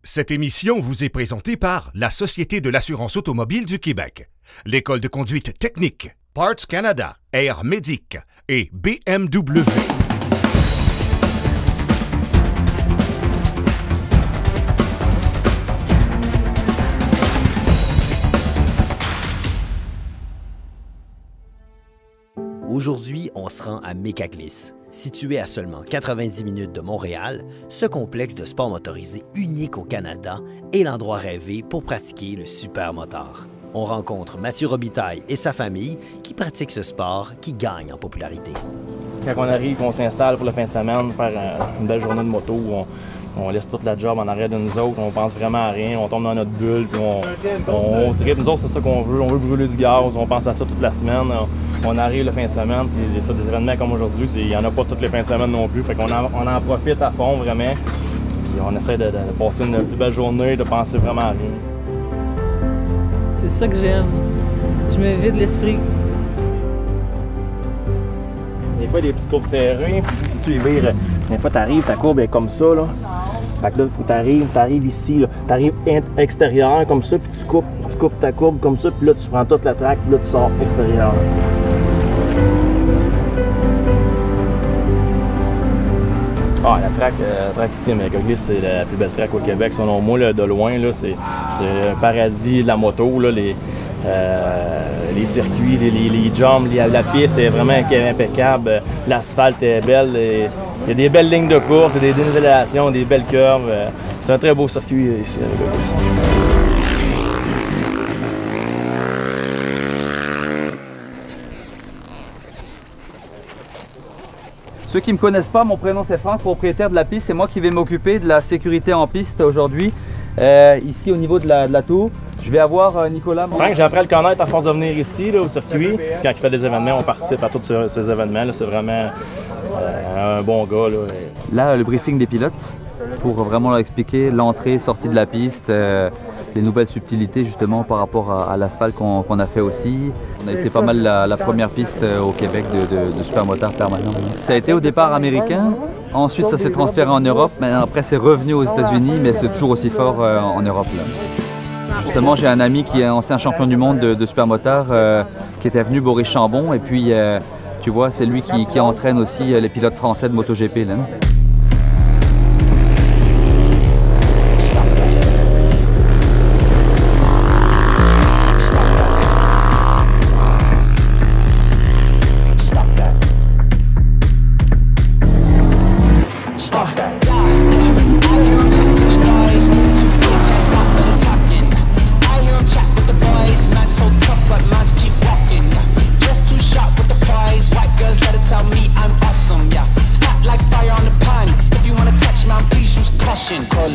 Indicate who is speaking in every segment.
Speaker 1: Cette émission vous est présentée par la Société de l'assurance automobile du Québec, l'École de conduite technique, Parts Canada, Air Médic et BMW.
Speaker 2: Aujourd'hui, on se rend à Mécaglis. Situé à seulement 90 minutes de Montréal, ce complexe de sport motorisé unique au Canada est l'endroit rêvé pour pratiquer le supermotard. On rencontre Mathieu Robitaille et sa famille qui pratiquent ce sport qui gagne en popularité.
Speaker 3: Quand on arrive, on s'installe pour la fin de semaine, faire une belle journée de moto où on laisse toute la job en arrière de nous autres, on pense vraiment à rien, on tombe dans notre bulle, puis on tripe. Nous autres, c'est ça qu'on veut, on veut brûler du gaz, on pense à ça toute la semaine. On arrive la fin de semaine, puis ça, des événements comme aujourd'hui, il n'y en a pas toutes les fins de semaine non plus, fait qu'on en profite à fond vraiment. Puis on essaie de passer une plus belle journée, de penser vraiment à rien.
Speaker 4: C'est ça que j'aime. Je me vide l'esprit.
Speaker 3: Des fois, des petites courbes serrées, puis c'est sûr, les vires, des fois, t'arrives, ta courbe est comme ça, là. Fait que là, faut que t'arrives ici, là. T'arrives extérieur comme ça, puis tu coupes ta courbe comme ça, puis là, tu prends toute la track, puis là, tu sors extérieur. Ah, la track ici à Mécaglis, c'est la plus belle track au Québec, selon moi, là, de loin. C'est un paradis de la moto. Là, les circuits, les jumps, la piste est vraiment impeccable. L'asphalte est belle. Il y a des belles lignes de course, des dénivellations, des belles curves. C'est un très beau circuit ici à Mécaglis.
Speaker 5: Ceux qui ne me connaissent pas, mon prénom c'est Franck, propriétaire de la piste. C'est moi qui vais m'occuper de la sécurité en piste aujourd'hui, ici au niveau de la tour. Je vais avoir Nicolas.
Speaker 3: Franck, j'ai appris à le connaître à force de venir ici là, au circuit. Quand il fait des événements, on participe à tous ces événements. C'est vraiment un bon gars.
Speaker 5: Là, le briefing des pilotes pour vraiment leur expliquer l'entrée, sortie de la piste, les nouvelles subtilités justement par rapport à l'asphalte qu'on a fait aussi. On a été pas mal la première piste au Québec de supermotard permanent. Ça a été au départ américain, ensuite ça s'est transféré en Europe, maintenant après c'est revenu aux États-Unis, mais c'est toujours aussi fort en Europe. Là. Justement, j'ai un ami qui est ancien champion du monde de supermotard qui était venu, Boris Chambon, et puis tu vois, c'est lui qui entraîne aussi les pilotes français de MotoGP. Là.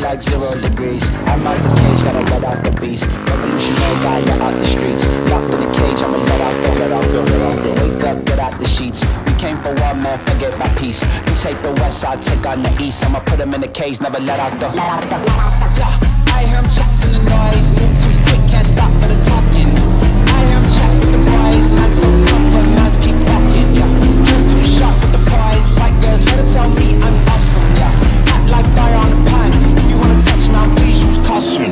Speaker 6: Like 0 degrees. I'm out the cage, gotta let out the beast. Revolutionary guy, you're out the streets. Locked in the cage, I'ma let out the wake up, get out the sheets. We came for war, man, forget my peace. You take the west, I'll take on the east. I'ma put him in the cage, never let out the I hear him chat to the noise. Move too quick, can't stop for the talking. I hear him chat with the boys. Not so tough, but man's keep walking, yeah. Just too sharp with the prize. White girls, let her tell me I'm awesome, yeah. Hot like fire on the pan.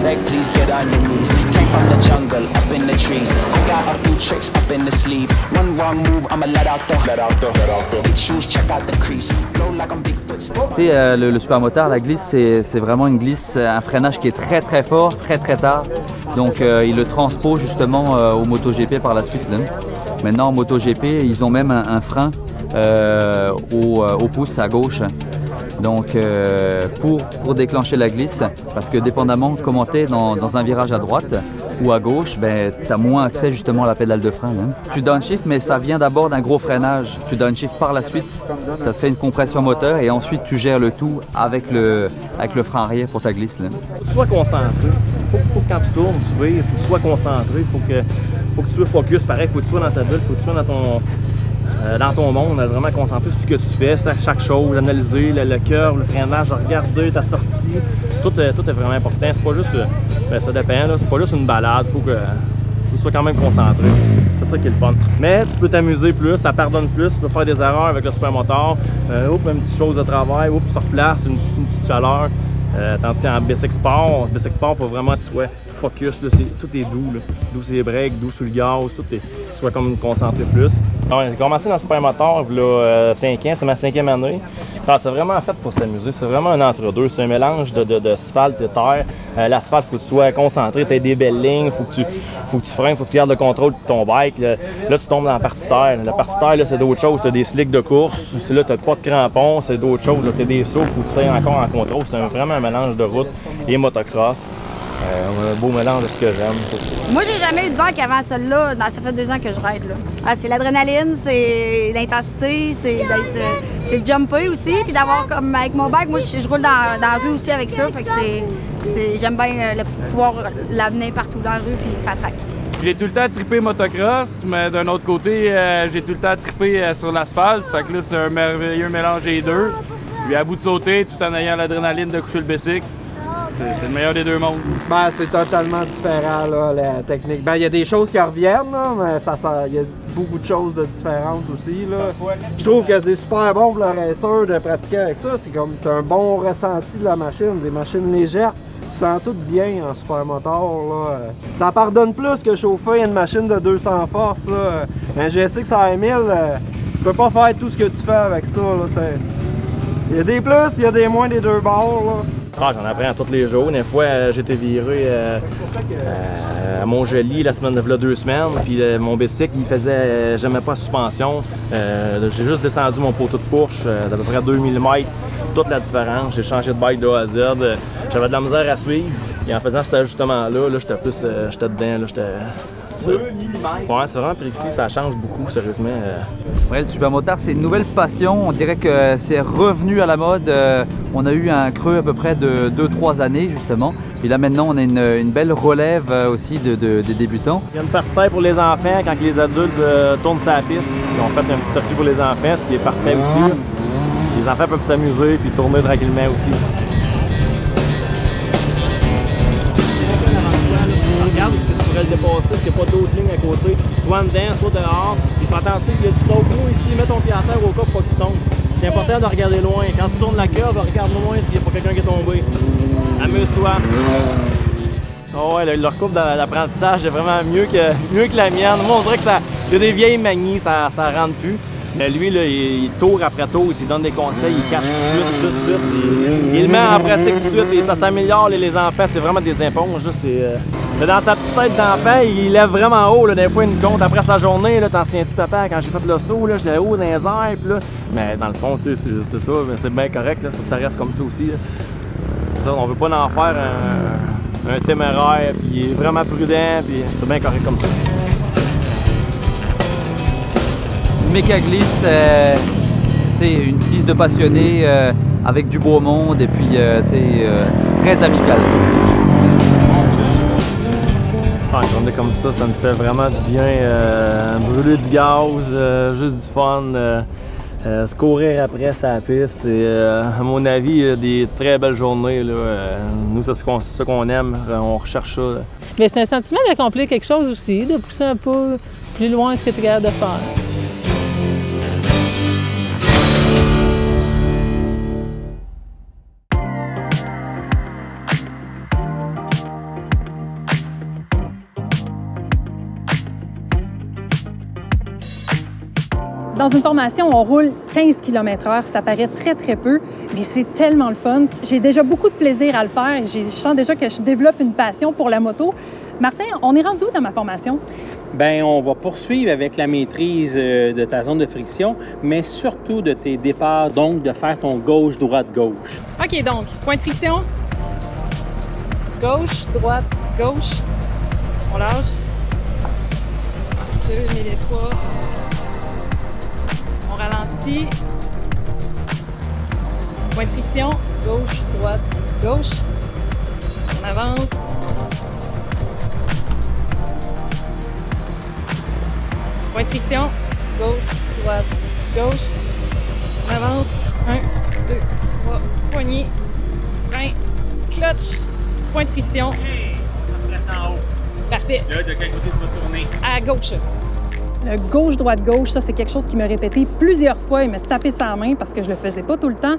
Speaker 6: Beg, please get on your knees. Came from the jungle, up in the trees. I got a few tricks up in the sleeve. One wrong move, I'ma let out the big shoes, check out the crease. Blow like I'm Bigfoot.
Speaker 5: Tu sais, le supermotard, la glisse, c'est vraiment une glisse, un freinage qui est très très fort, très tard. Donc il le transpose justement au MotoGP par la suite. Là. Maintenant, en MotoGP, ils ont même un frein au pouce à gauche. Donc pour déclencher la glisse, parce que dépendamment de comment tu es dans un virage à droite ou à gauche, ben, tu as moins accès justement à la pédale de frein. Hein. Tu downshift, mais ça vient d'abord d'un gros freinage. Tu downshift par la suite, ça te fait une compression moteur et ensuite tu gères le tout avec le frein arrière pour ta glisse. Là.
Speaker 3: Faut que tu sois concentré. Faut que quand tu tournes, tu vires, faut que tu sois concentré, faut que tu sois focus, pareil, faut que tu sois dans ta bulle, faut que tu sois dans ton monde, vraiment concentré sur ce que tu fais, chaque chose, analyser le curve, le freinage, regarder ta sortie, tout est vraiment important. C'est pas juste, ça dépend, c'est pas juste une balade, faut que tu sois quand même concentré. C'est ça qui est le fun. Mais tu peux t'amuser plus, ça pardonne plus, tu peux faire des erreurs avec le supermotard. Une petite chose de travail, tu te replaces, une petite chaleur. Tandis qu'en BSX Sport, il faut vraiment que tu sois focus, là, tout est doux, là. Doux sur les breaks, doux sur le gaz, que tu sois comme concentré plus. J'ai commencé dans le supermoteur il y a 5 ans, c'est ma 5e année. C'est vraiment fait pour s'amuser, c'est vraiment un entre-deux, c'est un mélange d'asphalte et de terre. L'asphalte, il faut que tu sois concentré, tu aies des belles lignes, il faut que tu freines, il faut que tu gardes le contrôle de ton bike. Là, tu tombes dans la partie terre. La partie terre, c'est d'autres choses, tu as des slicks de course, là, tu n'as pas de crampons, c'est d'autres choses, tu as des sauts, il faut que tu sois encore en contrôle. C'est vraiment un mélange de route et motocross. Un beau mélange de ce que j'aime.
Speaker 7: Moi, j'ai jamais eu de bike avant celle-là. Ça fait 2 ans que je ride. C'est l'adrénaline, c'est l'intensité, c'est de jumper aussi. Puis d'avoir comme avec mon bike, moi, je roule dans la rue aussi avec ça. Fait que j'aime bien pouvoir l'amener partout dans la rue, puis ça traque.
Speaker 8: J'ai tout le temps trippé motocross, mais d'un autre côté, j'ai tout le temps trippé sur l'asphalte. Fait que là, c'est un merveilleux mélange des deux. Puis à bout de sauter, tout en ayant l'adrénaline de coucher le bicycle. C'est le meilleur des deux mondes.
Speaker 9: Ben, c'est totalement différent, là, la technique. Ben, il y a des choses qui reviennent, là, mais il y a beaucoup de choses de différentes aussi, là. Je trouve que c'est super bon pour le racer de pratiquer avec ça. C'est comme, t'as un bon ressenti de la machine, des machines légères. Tu sens tout bien en supermoteur, là. Ça pardonne plus que chauffer une machine de 200 forces, là. Un GSX à 1000, tu peux pas faire tout ce que tu fais avec ça, là. Il y a des plus, puis il y a des moins des deux bords, là.
Speaker 3: J'en apprends tous les jours. Une fois, j'étais viré à Montjoli la semaine de 2 semaines. Puis mon bicycle, il faisait jamais pas suspension. J'ai juste descendu mon poteau de fourche d'à peu près 2 mm. Toute la différence. J'ai changé de bike de A à Z. J'avais de la misère à suivre. Et en faisant cet ajustement-là, j'étais plus. J'étais dedans. Là, 2 mm. Ouais, c'est vraiment précis, ça change beaucoup, sérieusement.
Speaker 5: Ouais, le supermotard, c'est une nouvelle passion. On dirait que c'est revenu à la mode. On a eu un creux à peu près de 2-3 années, justement. Et là, maintenant, on a une belle relève aussi des débutants.
Speaker 3: Il y a une partie pour les enfants quand les adultes tournent sur la piste. Ils ont fait un petit circuit pour les enfants, ce qui est parfait aussi. Les enfants peuvent s'amuser et tourner tranquillement aussi. Regarde ce que tu pourrais le dépasser, parce qu'il n'y a pas d'autres lignes à côté. Soit en dedans, soit dehors. Il faut attention, il y a du slow gros ici, mets ton pied à terre au cas pour pas que tu tombes. C'est important de regarder loin. Quand tu tournes la curve, regarde loin s'il n'y a pas quelqu'un qui est tombé. Amuse-toi. Oh ouais, leur courbe d'apprentissage est vraiment mieux que la mienne. Moi, on dirait que il y a des vieilles manies, ça rentre plus. Mais lui, là, il tour après tour, il te donne des conseils, il cache tout de suite. Il le met en pratique tout de suite et ça s'améliore. Les enfants, c'est vraiment des éponges. C'est dans sa petite tête d'enfant, il lève vraiment haut. Là, des fois, il compte après sa journée. T'en souviens-tu, papa, quand j'ai fait le saut, j'étais haut dans les airs. Là. Mais dans le fond, tu sais, c'est ça, c'est bien correct. Il faut que ça reste comme ça aussi. Ça, on veut pas en faire un téméraire, puis il est vraiment prudent, puis c'est bien correct comme ça.
Speaker 5: Mécaglisse, c'est une piste de passionnés avec du beau monde et puis très amical.
Speaker 3: Une journée comme ça me fait vraiment du bien. Brûler du gaz, juste du fun, se courir après sa piste. Et, à mon avis, il y a des très belles journées. Là. Nous, c'est ce qu'on aime, on recherche ça.
Speaker 4: Mais c'est un sentiment d'accomplir quelque chose aussi, de pousser un peu plus loin ce que tu es capable de faire.
Speaker 10: Dans une formation, on roule 15 km/h, ça paraît très peu, mais c'est tellement le fun. J'ai déjà beaucoup de plaisir à le faire. Je sens déjà que je développe une passion pour la moto. Martin, on est rendu où dans ma formation?
Speaker 11: Bien, on va poursuivre avec la maîtrise de ta zone de friction, mais surtout de tes départs, donc de faire ton gauche, droite, gauche.
Speaker 10: OK, donc, point de friction. Gauche, droite, gauche. On lâche. 2, 3. On ralentit. Point de friction. Gauche, droite, gauche. On avance. Point de friction. Gauche, droite, gauche. On avance. 1, 2, 3. Poignée. Frein. Clutch. Point de friction.
Speaker 11: OK. Ça reste en haut.
Speaker 10: Parfait.
Speaker 11: Là, de quel côté tu vas tourner?
Speaker 10: À gauche. Le gauche-droite-gauche, ça, c'est quelque chose qui m'a répété plusieurs fois et m'a tapé sa main parce que je le faisais pas tout le temps.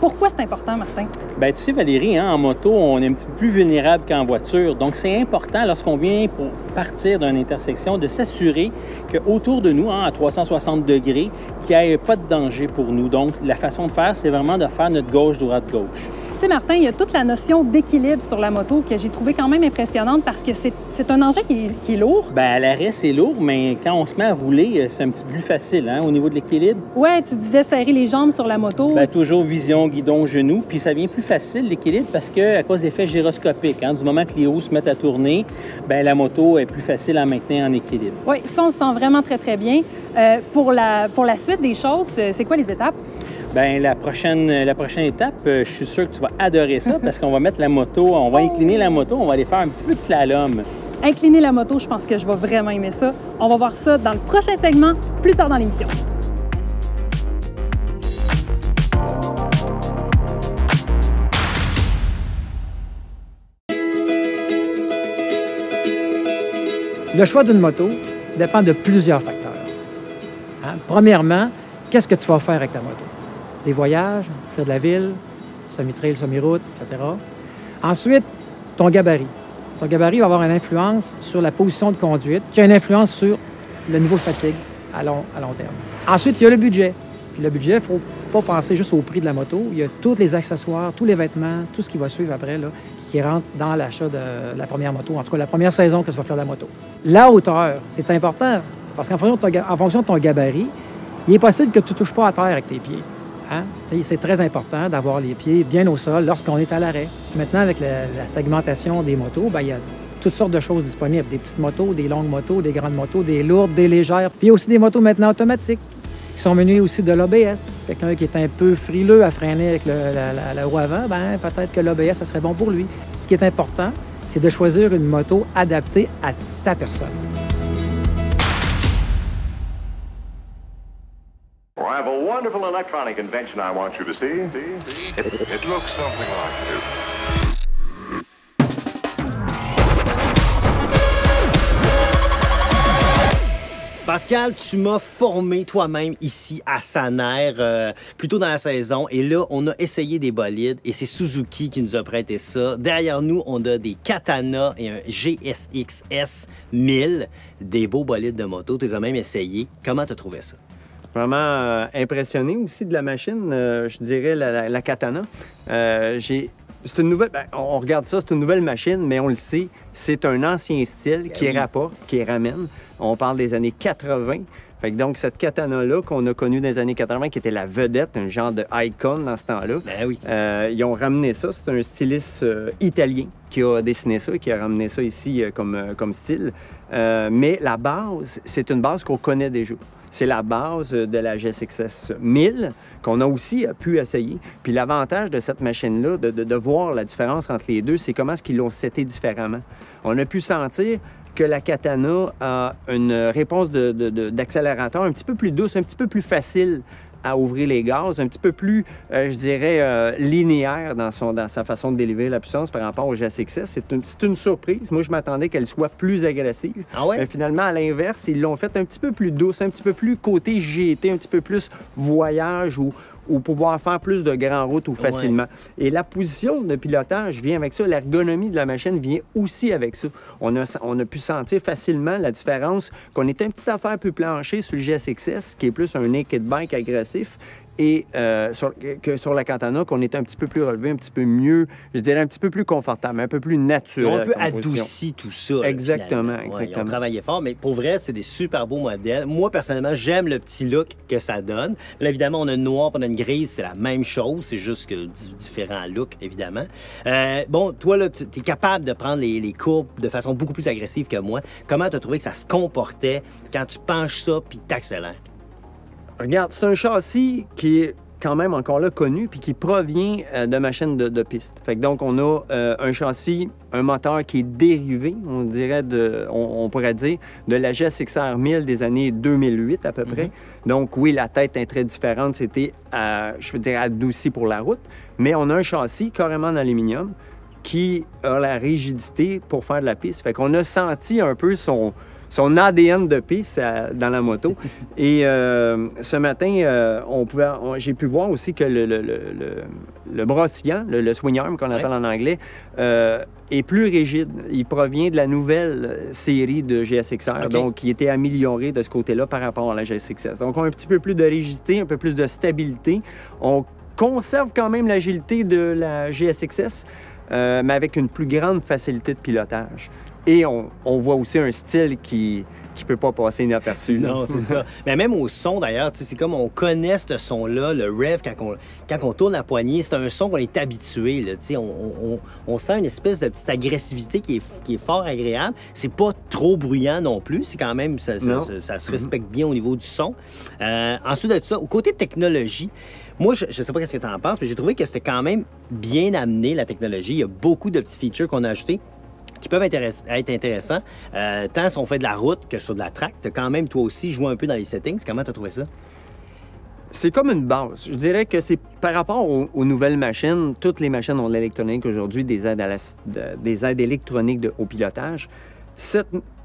Speaker 10: Pourquoi c'est important, Martin?
Speaker 11: Bien, tu sais, Valérie, hein, en moto, on est un petit peu plus vulnérable qu'en voiture. Donc, c'est important, lorsqu'on vient pour partir d'une intersection, de s'assurer qu'autour de nous, hein, à 360 degrés, qu'il n'y ait pas de danger pour nous. Donc, la façon de faire, c'est vraiment de faire notre gauche-droite-gauche.
Speaker 10: Tu sais, Martin, il y a toute la notion d'équilibre sur la moto que j'ai trouvé quand même impressionnante parce que c'est un engin qui est lourd.
Speaker 11: Bien, à l'arrêt, c'est lourd, mais quand on se met à rouler, c'est un petit peu plus facile, hein, au niveau de l'équilibre.
Speaker 10: Ouais, tu disais serrer les jambes sur la moto.
Speaker 11: Bien, toujours vision, guidon, genou. Puis ça devient plus facile, l'équilibre, parce qu'à cause de l'effet gyroscopique, hein, du moment que les roues se mettent à tourner, bien, la moto est plus facile à maintenir en équilibre.
Speaker 10: Oui, ça, on le sent vraiment très, très bien. Pour la suite des choses, c'est quoi les étapes?
Speaker 11: Bien, la prochaine étape, je suis sûr que tu vas adorer ça parce qu'on va mettre la moto, on va incliner la moto, on va aller faire un petit peu de slalom.
Speaker 10: Incliner la moto, je pense que je vais vraiment aimer ça. On va voir ça dans le prochain segment, plus tard dans l'émission.
Speaker 12: Le choix d'une moto dépend de plusieurs facteurs. Hein? Premièrement, qu'est-ce que tu vas faire avec ta moto? Des voyages, faire de la ville, semi-trail, semi-route, etc. Ensuite, ton gabarit. Ton gabarit va avoir une influence sur la position de conduite, qui a une influence sur le niveau de fatigue à long terme. Ensuite, il y a le budget. Puis le budget, il ne faut pas penser juste au prix de la moto. Il y a tous les accessoires, tous les vêtements, tout ce qui va suivre après, là, qui rentre dans l'achat de la première moto, en tout cas la première saison que tu vas faire de la moto. La hauteur, c'est important, parce qu'en fonction de ton gabarit, il est possible que tu ne touches pas à terre avec tes pieds. Hein? C'est très important d'avoir les pieds bien au sol lorsqu'on est à l'arrêt. Maintenant, avec la segmentation des motos, bien, il y a toutes sortes de choses disponibles. Des petites motos, des longues motos, des grandes motos, des lourdes, des légères. Puis il y a aussi des motos maintenant automatiques qui sont menées aussi de l'ABS. Quelqu'un qui est un peu frileux à freiner avec la roue avant, bien, peut-être que l'ABS, ça serait bon pour lui. Ce qui est important, c'est de choisir une moto adaptée à ta personne.
Speaker 13: Well, I have a wonderful electronic invention I want you to see. It looks something like this.
Speaker 2: Pascal, tu m'as formé toi-même ici à Saner, plus tôt dans la saison. Et là, on a essayé des bolides et c'est Suzuki qui nous a prêté ça. Derrière nous, on a des Katana et un GSX-S 1000, des beaux bolides de moto. Tu les as même essayés. Comment tu as trouvé ça?
Speaker 9: Vraiment impressionné aussi de la machine, je dirais la Katana. C'est une nouvelle, on regarde ça, c'est une nouvelle machine, mais on le sait, c'est un ancien style qui rapporte, qui ramène. On parle des années 80. Fait que donc, cette Katana-là qu'on a connue dans les années 80, qui était la vedette, un genre de icon dans ce temps-là, ils ont ramené ça. C'est un styliste italien qui a dessiné ça, qui a ramené ça ici comme style. Mais la base, c'est une base qu'on connaît déjà. C'est la base de la GSX-S 1000 qu'on a aussi pu essayer. Puis l'avantage de cette machine-là, de voir la différence entre les deux, c'est comment est-ce qu'ils l'ont seté différemment. On a pu sentir que la Katana a une réponse d'accélérateur un petit peu plus douce, un petit peu plus facile à ouvrir les gaz, un petit peu plus, je dirais, linéaire dans sa façon de délivrer la puissance par rapport au GSX-S. C'est une surprise. Moi, je m'attendais qu'elle soit plus agressive.
Speaker 2: Ah ouais?
Speaker 9: Mais finalement, à l'inverse, ils l'ont fait un petit peu plus douce, un petit peu plus côté GT, un petit peu plus voyage ou pouvoir faire plus de grandes routes ou facilement. Ouais. Et la position de pilotage vient avec ça. L'ergonomie de la machine vient aussi avec ça. On a pu sentir facilement la différence qu'on était une petite affaire plus planchée sur le GSX-S, qui est plus un naked bike agressif, et que sur la Katana, qu'on était un petit peu plus relevé, un petit peu mieux, je dirais un petit peu plus confortable, un peu plus naturel.
Speaker 2: Un peu adouci tout ça.
Speaker 9: Exactement, exactement.
Speaker 2: Ouais, ils ont travaillé fort, mais pour vrai, c'est des super beaux modèles. Moi, personnellement, j'aime le petit look que ça donne. Là, évidemment, on a une noire, on a une grise, c'est la même chose, c'est juste que différents looks, évidemment. Bon, toi, là, tu es capable de prendre les courbes de façon beaucoup plus agressive que moi. Comment tu as trouvé que ça se comportait quand tu penches ça puis t'accélères?
Speaker 9: Regarde, c'est un châssis qui est quand même encore là connu puis qui provient de machines de piste. Fait que donc, on a un châssis, un moteur qui est dérivé, on dirait, on pourrait dire, de la GSX-R 1000 des années 2008 à peu près. Donc, oui, la tête est très différente. C'était, je veux dire, adouci pour la route. Mais on a un châssis carrément en aluminium
Speaker 14: qui a la rigidité pour faire de la piste. Fait qu'on a senti un peu son ADN de piste dans la moto. Et ce matin, j'ai pu voir aussi que le brossillant, le swing arm qu'on appelle en anglais, est plus rigide. Il provient de la nouvelle série de GSX-R, donc qui était amélioré de ce côté-là par rapport à la GSX-S. Donc, on a un petit peu plus de rigidité, un peu plus de stabilité. On conserve quand même l'agilité de la GSX-S, mais avec une plus grande facilité de pilotage. Et on voit aussi un style qui ne peut pas passer inaperçu.
Speaker 2: Non, c'est ça. Mais même au son, d'ailleurs, c'est comme on connaît ce son-là, le rev, quand on tourne la poignée, c'est un son qu'on est habitué. Là, on sent une espèce de petite agressivité qui est fort agréable. C'est pas trop bruyant non plus. C'est quand même, ça se respecte bien au niveau du son. Ensuite de ça, au côté technologie, moi, je ne sais pas ce que tu en penses, mais j'ai trouvé que c'était quand même bien amené, la technologie. Il y a beaucoup de petits features qu'on a ajoutés qui peuvent être intéressants, tant si on fait de la route que sur de la track. Tu as quand même, toi aussi, joué un peu dans les settings. Comment tu as trouvé ça?
Speaker 14: C'est comme une base. Je dirais que c'est par rapport aux nouvelles machines. Toutes les machines ont de l'électronique aujourd'hui, des aides électroniques au pilotage.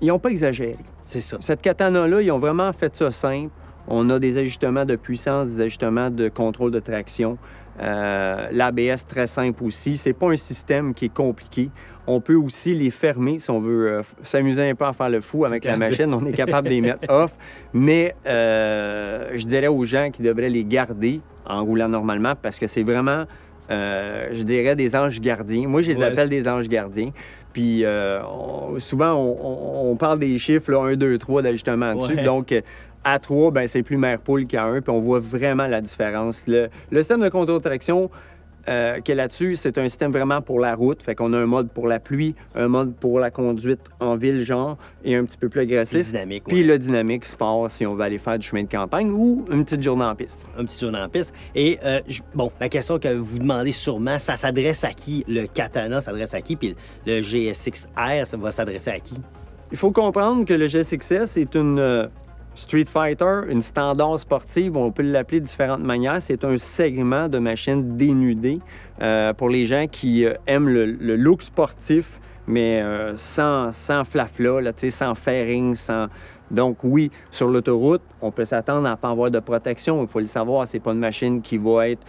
Speaker 14: Ils n'ont pas exagéré.
Speaker 2: C'est ça.
Speaker 14: Cette katana-là, ils ont vraiment fait ça simple. On a des ajustements de puissance, des ajustements de contrôle de traction. L'ABS, très simple aussi. C'est pas un système qui est compliqué. On peut aussi les fermer si on veut s'amuser un peu à faire le fou avec la machine. On est capable de les mettre off. Mais je dirais aux gens qui devraient les garder en roulant normalement parce que c'est vraiment, je dirais, des anges gardiens. Moi, je les appelle des anges gardiens. Puis souvent, on parle des chiffres, là, 1, 2, 3 d'ajustement dessus. Donc, à 3, ben, c'est plus mère poule qu'à 1, puis on voit vraiment la différence. Le système de contrôle de traction qui est là-dessus, c'est un système vraiment pour la route. Fait qu'on a un mode pour la pluie, un mode pour la conduite en ville, genre, et un petit peu plus agressif.
Speaker 2: Dynamique,
Speaker 14: puis le dynamique sport, si on veut aller faire du chemin de campagne ou une petite journée en piste.
Speaker 2: Une petite journée en piste. Et, bon, la question que vous demandez sûrement, ça s'adresse à qui? Le Katana s'adresse à qui? Puis le GSX-R, ça va s'adresser à qui?
Speaker 14: Il faut comprendre que le GSX-S est une Street Fighter, une standard sportive, on peut l'appeler de différentes manières. C'est un segment de machine dénudée pour les gens qui aiment le look sportif, mais sans flafla, là, sans fairing, sans... Donc oui, sur l'autoroute, on peut s'attendre à ne pas avoir de protection. Il faut le savoir, c'est pas une machine qui va être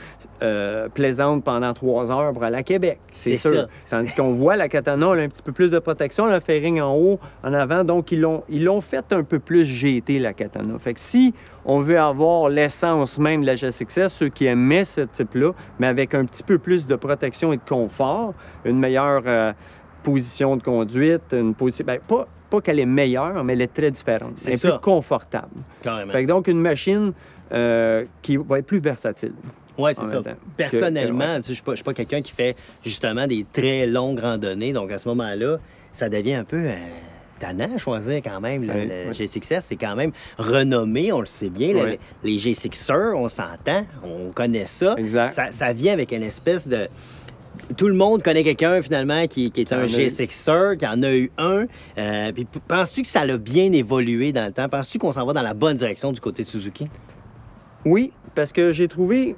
Speaker 14: plaisante pendant 3 heures pour aller à Québec, c'est sûr. Ça. Tandis qu'on voit la Katana, elle a un petit peu plus de protection, le fairing en haut, en avant. Donc ils l'ont fait un peu plus GT, la Katana. Fait que si on veut avoir l'essence même de la GSX-S, ceux qui aimaient ce type-là, mais avec un petit peu plus de protection et de confort, une meilleure... position de conduite, une position... Bien, pas qu'elle est meilleure, mais elle est très différente. Elle est plus confortable.
Speaker 2: Carrément.
Speaker 14: Fait que donc, une machine qui va être plus versatile.
Speaker 2: Oui, c'est ça. Personnellement, je ne suis pas quelqu'un qui fait justement des très longues randonnées. Donc, à ce moment-là, ça devient un peu... tannant à choisir quand même. Le GSX-S, c'est quand même renommé, on le sait bien. Les G6R, on s'entend, on connaît ça.
Speaker 14: Exact.
Speaker 2: Ça vient avec une espèce de... Tout le monde connaît quelqu'un, finalement, qui est un G6R, qui en a eu un. Puis penses-tu que ça a bien évolué dans le temps? Penses-tu qu'on s'en va dans la bonne direction du côté de Suzuki?
Speaker 14: Oui, parce que j'ai trouvé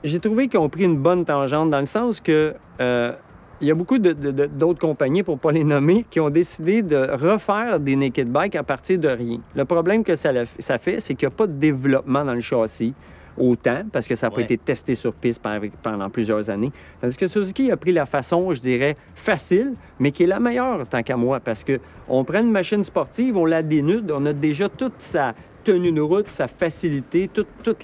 Speaker 14: qu'ils ont pris une bonne tangente dans le sens que il y a beaucoup d'autres compagnies, pour ne pas les nommer, qui ont décidé de refaire des naked bikes à partir de rien. Le problème que ça fait, c'est qu'il n'y a pas de développement dans le châssis. Autant, parce que ça n'a pas été testé sur piste pendant plusieurs années. Tandis que Suzuki a pris la façon, je dirais, facile, mais qui est la meilleure, tant qu'à moi, parce qu'on prend une machine sportive, on la dénude, on a déjà toute sa tenue de route, sa facilité, toute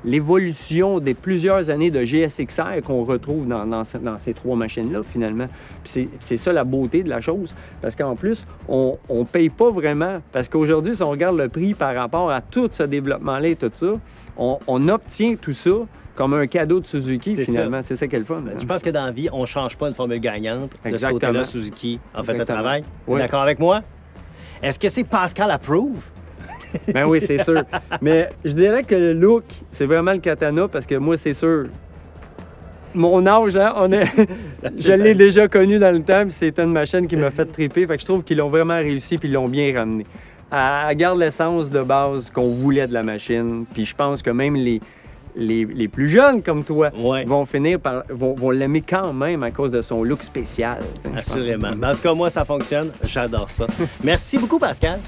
Speaker 14: l'évolution des plusieurs années de GSX-R qu'on retrouve dans ces 3 machines-là, finalement. Puis c'est ça la beauté de la chose, parce qu'en plus, on ne paye pas vraiment, parce qu'aujourd'hui, si on regarde le prix par rapport à tout ce développement-là et tout ça, on obtient tout ça comme un cadeau de Suzuki, finalement. C'est ça qui est le fun.
Speaker 2: Je pense que dans la vie, on ne change pas une formule gagnante.
Speaker 14: Exactement.
Speaker 2: De ce côté-là, Suzuki a fait le travail.
Speaker 14: Oui.
Speaker 2: D'accord avec moi? Est-ce que c'est Pascal Approve?
Speaker 14: Ben oui, c'est sûr. Mais je dirais que le look, c'est vraiment le Katana, parce que moi, c'est sûr... Mon âge, hein, je l'ai déjà connu dans le temps, puis c'était une machine qui m'a fait triper. Fait que je trouve qu'ils l'ont vraiment réussi, puis ils l'ont bien ramené. Elle garde l'essence de base qu'on voulait de la machine. Puis je pense que même les plus jeunes comme toi vont l'aimer quand même à cause de son look spécial.
Speaker 2: Assurément. Mais en tout cas, moi, ça fonctionne. J'adore ça. Merci beaucoup, Pascal.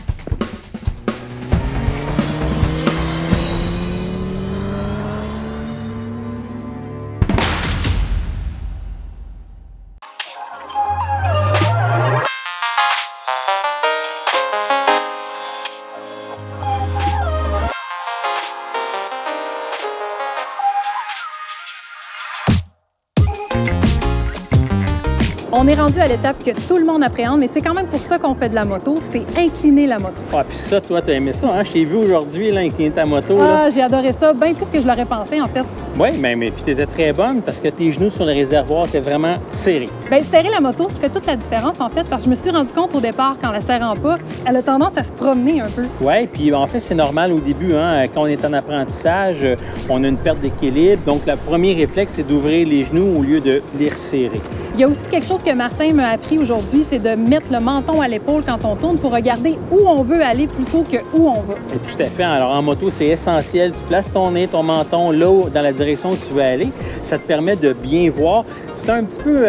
Speaker 10: On est rendu à l'étape que tout le monde appréhende, mais c'est quand même pour ça qu'on fait de la moto, c'est incliner la moto.
Speaker 11: Ah, puis ça, toi, t'as aimé ça, hein? Je t'ai vu aujourd'hui, là, incliner ta moto.
Speaker 10: Ah, j'ai adoré ça, bien plus que je l'aurais pensé, en fait.
Speaker 11: Oui, mais puis t'étais très bonne parce que tes genoux sur le réservoir étaient vraiment serrés.
Speaker 10: Bien, serrer la moto, ça fait toute la différence, en fait, parce que je me suis rendu compte au départ, qu'en la serrant pas, elle a tendance à se promener un peu.
Speaker 11: Oui, puis en fait, c'est normal au début, hein? Quand on est en apprentissage, on a une perte d'équilibre. Donc, le premier réflexe, c'est d'ouvrir les genoux au lieu de les resserrer.
Speaker 10: Il y a aussi quelque chose que Martin m'a appris aujourd'hui, c'est de mettre le menton à l'épaule quand on tourne pour regarder où on veut aller plutôt que où on va.
Speaker 11: Et tout à fait. Alors, en moto, c'est essentiel. Tu places ton nez, ton menton là dans la direction où tu veux aller. Ça te permet de bien voir. C'est un petit peu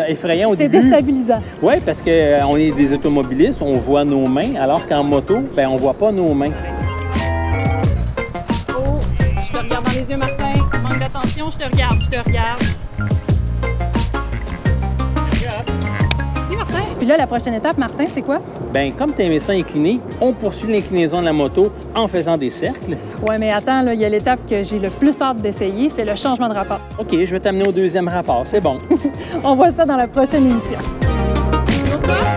Speaker 11: effrayant au début.
Speaker 10: C'est déstabilisant.
Speaker 11: Oui, parce qu'on est des automobilistes, on voit nos mains, alors qu'en moto, bien, on ne voit pas nos mains.
Speaker 10: Oh, je te regarde dans les yeux, Martin. Manque d'attention, je te regarde, je te regarde. Puis là, la prochaine étape, Martin, c'est quoi?
Speaker 11: Bien, comme tu aimais ça incliné, on poursuit l'inclinaison de la moto en faisant des cercles.
Speaker 10: Oui, mais attends, il y a l'étape que j'ai le plus hâte d'essayer, c'est le changement de rapport.
Speaker 11: OK, je vais t'amener au deuxième rapport, c'est bon.
Speaker 10: On voit ça dans la prochaine émission. Bonsoir.